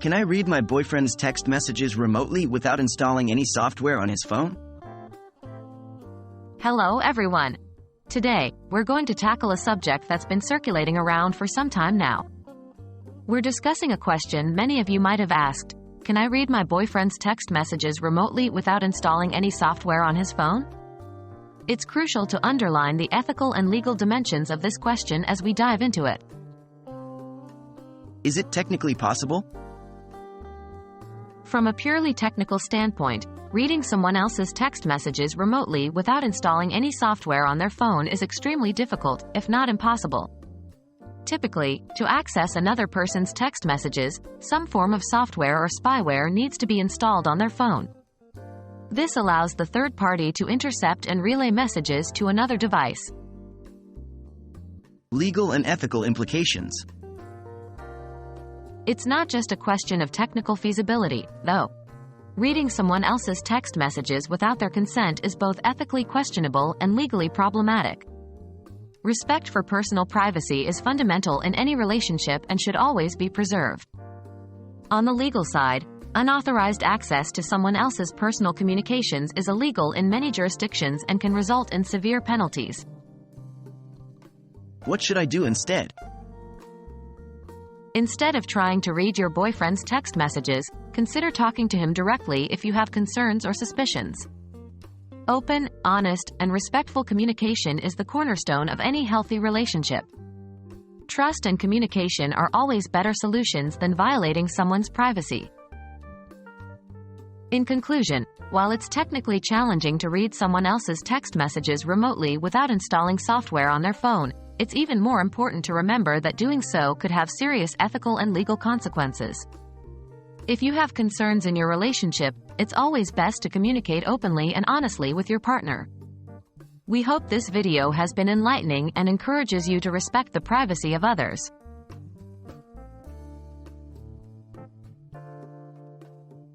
Can I read my boyfriend's text messages remotely without installing any software on his phone? Hello everyone. Today, we're going to tackle a subject that's been circulating around for some time now. We're discussing a question many of you might have asked. Can I read my boyfriend's text messages remotely without installing any software on his phone? It's crucial to underline the ethical and legal dimensions of this question as we dive into it. Is it technically possible? From a purely technical standpoint, reading someone else's text messages remotely without installing any software on their phone is extremely difficult, if not impossible. Typically, to access another person's text messages, some form of software or spyware needs to be installed on their phone. This allows the third party to intercept and relay messages to another device. Legal and ethical implications. It's not just a question of technical feasibility, though. Reading someone else's text messages without their consent is both ethically questionable and legally problematic. Respect for personal privacy is fundamental in any relationship and should always be preserved. On the legal side, unauthorized access to someone else's personal communications is illegal in many jurisdictions and can result in severe penalties. What should I do instead? Instead of trying to read your boyfriend's text messages, consider talking to him directly if you have concerns or suspicions. Open, honest, and respectful communication is the cornerstone of any healthy relationship. Trust and communication are always better solutions than violating someone's privacy. In conclusion, while it's technically challenging to read someone else's text messages remotely without installing software on their phone, it's even more important to remember that doing so could have serious ethical and legal consequences. If you have concerns in your relationship, it's always best to communicate openly and honestly with your partner. We hope this video has been enlightening and encourages you to respect the privacy of others.